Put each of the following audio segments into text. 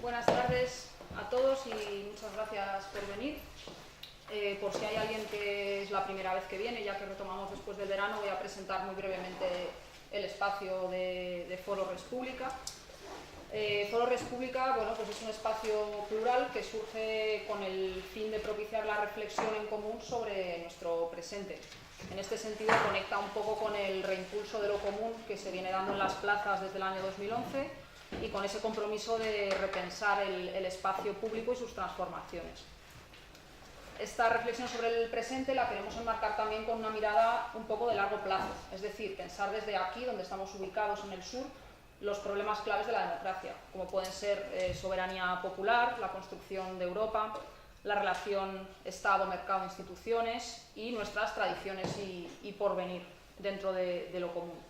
Buenas tardes a todos y muchas gracias por venir. Por si hay alguien que es la primera vez que viene, ya que retomamos después del verano, voy a presentar muy brevemente el espacio de Foro Res Publica. Foro Res Publica, bueno, pues es un espacio plural que surge con el fin de propiciar la reflexión en común sobre nuestro presente. En este sentido, conecta un poco con el reimpulso de lo común que se viene dando en las plazas desde el año 2011 y con ese compromiso de repensar el espacio público y sus transformaciones. Esta reflexión sobre el presente la queremos enmarcar también con una mirada un poco de largo plazo, es decir, pensar desde aquí, donde estamos ubicados en el sur, los problemas claves de la democracia, como pueden ser soberanía popular, la construcción de Europa, la relación Estado, mercado, instituciones y nuestras tradiciones y porvenir dentro de lo común.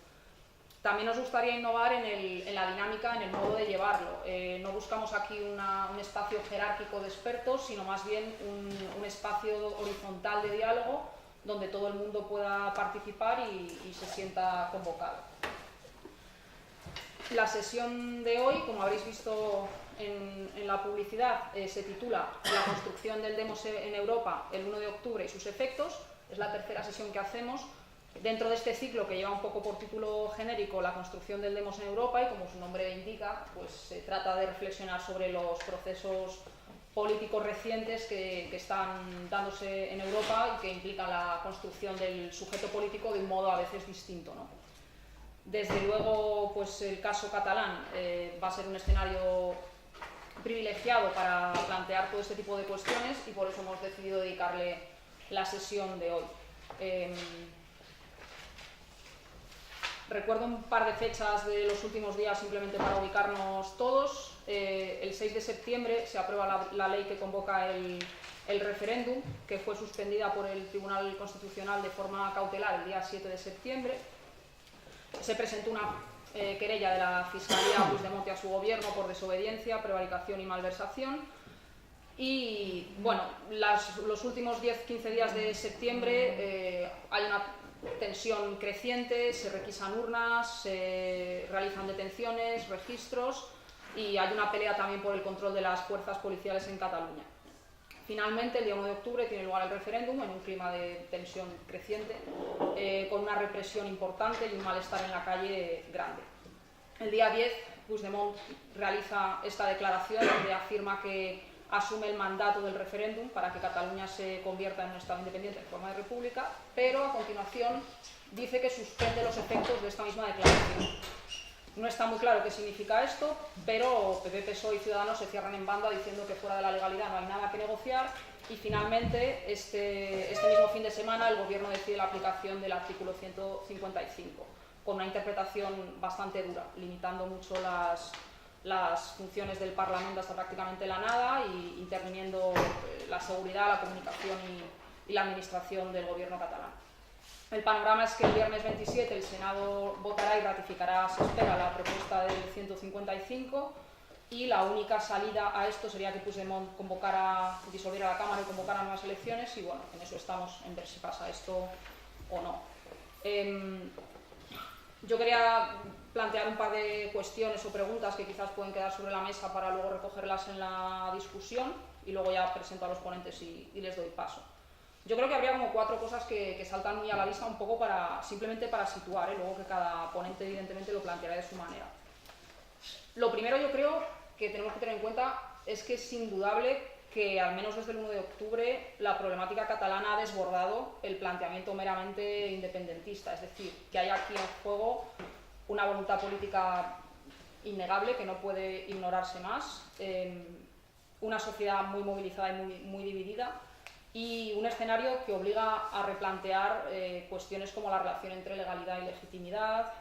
También nos gustaría innovar en la dinámica, en el modo de llevarlo. No buscamos aquí un espacio jerárquico de expertos, sino más bien un espacio horizontal de diálogo donde todo el mundo pueda participar y se sienta convocado. La sesión de hoy, como habréis visto en la publicidad, se titula La construcción del demos en Europa, el 1 de octubre y sus efectos. Es la tercera sesión que hacemos dentro de este ciclo que lleva un poco por título genérico La construcción del demos en Europa, y como su nombre indica, pues se trata de reflexionar sobre los procesos políticos recientes que están dándose en Europa y que implican la construcción del sujeto político de un modo a veces distinto, ¿no? Desde luego, pues el caso catalán va a ser un escenario privilegiado para plantear todo este tipo de cuestiones y por eso hemos decidido dedicarle la sesión de hoy. Recuerdo un par de fechas de los últimos días simplemente para ubicarnos todos. El 6 de septiembre se aprueba la ley que convoca el referéndum, que fue suspendida por el Tribunal Constitucional de forma cautelar el día 7 de septiembre. Se presentó una querella de la Fiscalía Puigdemont a su gobierno por desobediencia, prevaricación y malversación. Y bueno, los últimos 10-15 días de septiembre hay una tensión creciente, se requisan urnas, se realizan detenciones, registros y hay una pelea también por el control de las fuerzas policiales en Cataluña. Finalmente, el día 1 de octubre tiene lugar el referéndum en un clima de tensión creciente, con una represión importante y un malestar en la calle grande. El día 10, Puigdemont realiza esta declaración donde afirma que asume el mandato del referéndum para que Cataluña se convierta en un Estado independiente en forma de república, pero a continuación dice que suspende los efectos de esta misma declaración. No está muy claro qué significa esto, pero PP, PSOE y Ciudadanos se cierran en banda diciendo que fuera de la legalidad no hay nada que negociar y finalmente este mismo fin de semana el Gobierno decide la aplicación del artículo 155 con una interpretación bastante dura, limitando mucho las funciones del Parlamento hasta prácticamente la nada y interviniendo la seguridad, la comunicación y la administración del Gobierno catalán. El panorama es que el viernes 27 el Senado votará y ratificará, se espera, la propuesta del 155 y la única salida a esto sería que Puigdemont disolviera la Cámara y convocara nuevas elecciones y bueno, en eso estamos, en ver si pasa esto o no. Yo quería plantear un par de cuestiones o preguntas que quizás pueden quedar sobre la mesa para luego recogerlas en la discusión y luego ya presento a los ponentes y les doy paso. Yo creo que habría como 4 cosas que saltan muy a la vista un poco simplemente para situar, luego que cada ponente evidentemente lo planteará de su manera. Lo primero yo creo que tenemos que tener en cuenta es que es indudable que al menos desde el 1 de octubre la problemática catalana ha desbordado el planteamiento meramente independentista, es decir, que hay aquí en juego una voluntad política innegable que no puede ignorarse más, una sociedad muy movilizada y muy dividida y un escenario que obliga a replantear cuestiones como la relación entre legalidad y legitimidad,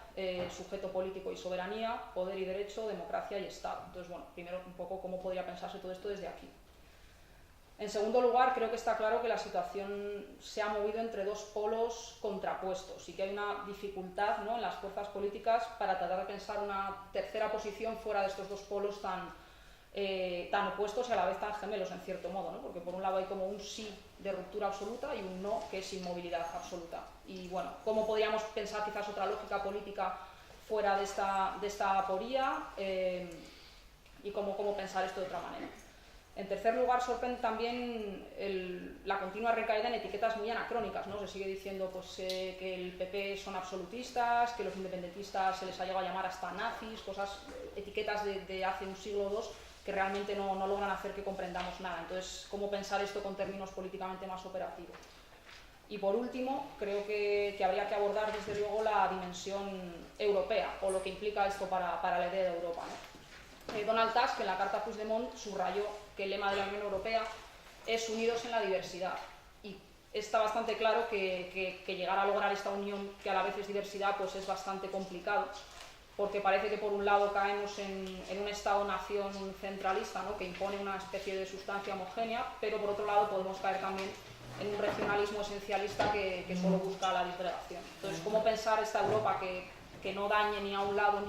sujeto político y soberanía, poder y derecho, democracia y Estado. Entonces, bueno, primero un poco cómo podría pensarse todo esto desde aquí. En segundo lugar, creo que está claro que la situación se ha movido entre 2 polos contrapuestos y que hay una dificultad, ¿no?, en las fuerzas políticas para tratar de pensar una tercera posición fuera de estos 2 polos tan opuestos y a la vez tan gemelos, en cierto modo, ¿no? Porque por un lado hay como un sí de ruptura absoluta y un no que es inmovilidad absoluta. Y bueno, ¿cómo podríamos pensar quizás otra lógica política fuera de esta aporía? cómo pensar esto de otra manera. En tercer lugar, sorprende también la continua recaída en etiquetas muy anacrónicas, ¿no? Se sigue diciendo pues, que el PP son absolutistas, que los independentistas se les ha llegado a llamar hasta nazis, etiquetas de hace un siglo o dos que realmente no logran hacer que comprendamos nada. Entonces, ¿cómo pensar esto con términos políticamente más operativos? Y por último, creo que habría que abordar desde luego la dimensión europea, o lo que implica esto para la idea de Europa, ¿no? Donald Tusk, en la carta Puigdemont, subrayó que el lema de la Unión Europea es unidos en la diversidad. Y está bastante claro que llegar a lograr esta unión, que a la vez es diversidad, pues es bastante complicado, porque parece que por un lado caemos en un Estado-nación centralista, ¿no? Que impone una especie de sustancia homogénea, pero por otro lado podemos caer también en un regionalismo esencialista que solo busca la disgregación. Entonces, ¿cómo pensar esta Europa que no dañe ni a un lado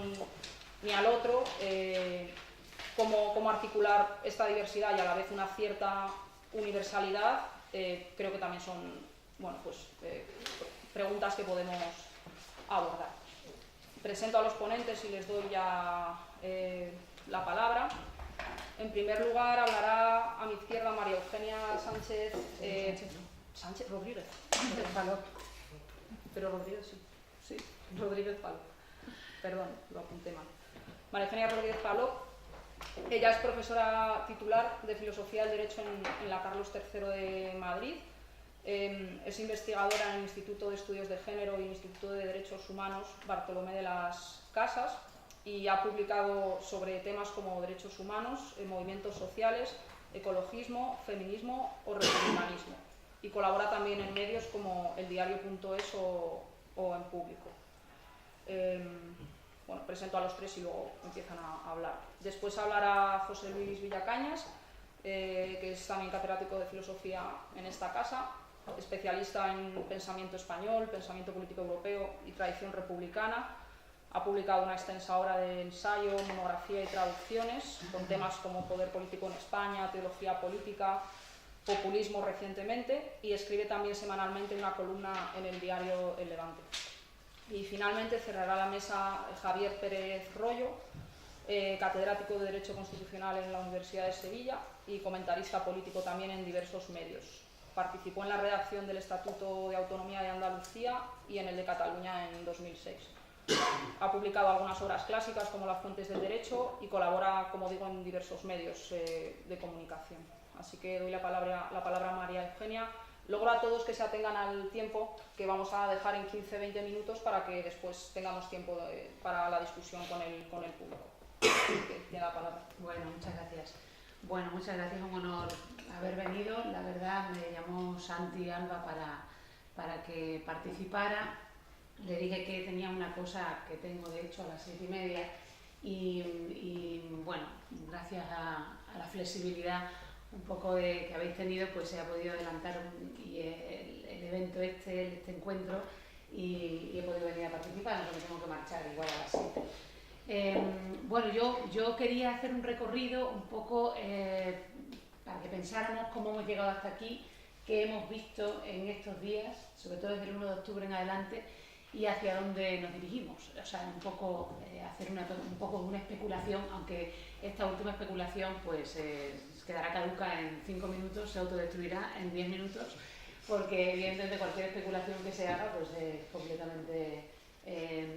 ni al otro? Cómo articular esta diversidad y a la vez una cierta universalidad, creo que también son preguntas que podemos abordar. Presento a los ponentes y les doy ya la palabra. En primer lugar, hablará a mi izquierda María Eugenia Sánchez Rodríguez. Pero Rodríguez sí, Rodríguez Palop. Perdón, lo apunté mal. María Eugenia Rodríguez Palop. Ella es profesora titular de Filosofía del Derecho en la Carlos III de Madrid. Es investigadora en el Instituto de Estudios de Género y el Instituto de Derechos Humanos Bartolomé de las Casas y ha publicado sobre temas como derechos humanos, movimientos sociales, ecologismo, feminismo o republicanismo. Y colabora también en medios como eldiario.es o En Público. Presento a los tres y luego empiezan a hablar. Después hablará José Luis Villacañas, que es también catedrático de filosofía en esta casa, especialista en pensamiento español, pensamiento político europeo y tradición republicana. Ha publicado una extensa obra de ensayo, monografía y traducciones con temas como poder político en España, teología política, populismo recientemente, y escribe también semanalmente una columna en el diario El Levante. Y finalmente cerrará la mesa Javier Pérez Royo, catedrático de Derecho Constitucional en la Universidad de Sevilla y comentarista político también en diversos medios. Participó en la redacción del Estatuto de Autonomía de Andalucía y en el de Cataluña en 2006. Ha publicado algunas obras clásicas como Las fuentes del derecho y colabora, como digo, en diversos medios de comunicación. Así que doy la palabra a María Eugenia. Logro a todos que se atengan al tiempo, que vamos a dejar en 15-20 minutos para que después tengamos tiempo para la discusión con el público. Tiene la palabra. Bueno, muchas gracias. Bueno, muchas gracias, un honor haber venido. La verdad, me llamó Santi Alba para que participara. Le dije que tenía una cosa que tengo, de hecho, a las 7:30 y bueno, gracias a la flexibilidad un poco que habéis tenido, pues se ha podido adelantar el evento este encuentro y he podido venir a participar, aunque me tengo que marchar igual a las 7. Bueno, yo quería hacer un recorrido un poco para que pensáramos cómo hemos llegado hasta aquí, qué hemos visto en estos días, sobre todo desde el 1 de octubre en adelante, y hacia dónde nos dirigimos. O sea, un poco hacer un poco una especulación, aunque esta última especulación pues quedará caduca en 5 minutos, se autodestruirá en 10 minutos, porque evidentemente cualquier especulación que se haga pues es completamente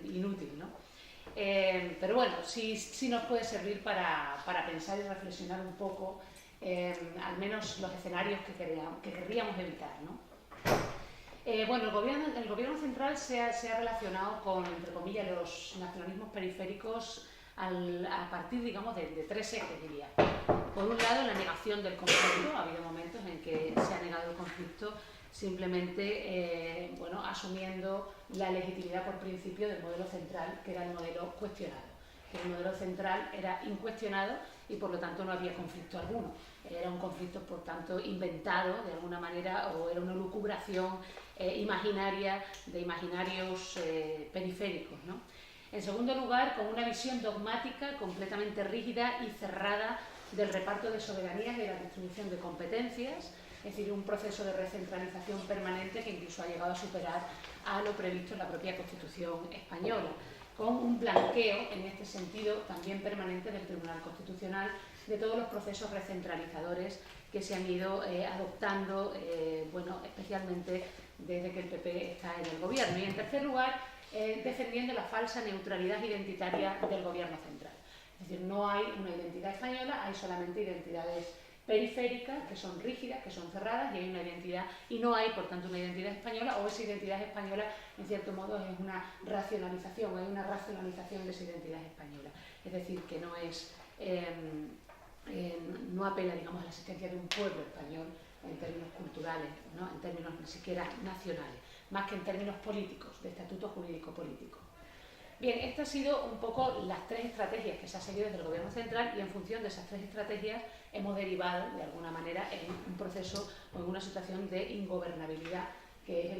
inútil, ¿no? Pero bueno, sí nos puede servir para pensar y reflexionar un poco, al menos los escenarios que querríamos evitar, ¿no? Bueno, el gobierno central se ha relacionado con, entre comillas, los nacionalismos periféricos a partir, digamos, de 3 ejes, diría. Por un lado, la negación del conflicto. Ha habido momentos en que se ha negado el conflicto simplemente asumiendo la legitimidad por principio del modelo central, que era el modelo cuestionado. Que el modelo central era incuestionado y por lo tanto no había conflicto alguno. Era un conflicto, por tanto, inventado de alguna manera, o era una lucubración imaginaria de imaginarios periféricos, ¿no? En segundo lugar, con una visión dogmática completamente rígida y cerrada del reparto de soberanías y de la distribución de competencias, es decir, un proceso de recentralización permanente que incluso ha llegado a superar a lo previsto en la propia Constitución española. con un blanqueo, en este sentido, también permanente del Tribunal Constitucional, de todos los procesos recentralizadores que se han ido adoptando, bueno, especialmente desde que el PP está en el gobierno. Y en tercer lugar, defendiendo la falsa neutralidad identitaria del gobierno central. Es decir, no hay una identidad española, hay solamente identidades periféricas, que son rígidas, que son cerradas, y hay una identidad, y no hay, por tanto, una identidad española, o esa identidad española, en cierto modo, es una racionalización, hay una racionalización de esa identidad española. Es decir, que no es, no apela, digamos, a la existencia de un pueblo español en términos culturales, ¿no? En términos ni siquiera nacionales, más que en términos políticos, de estatuto jurídico político. Bien, estas han sido un poco las tres estrategias que se han seguido desde el Gobierno central, y en función de esas tres estrategias hemos derivado, de alguna manera, en un proceso o en una situación de ingobernabilidad, que es el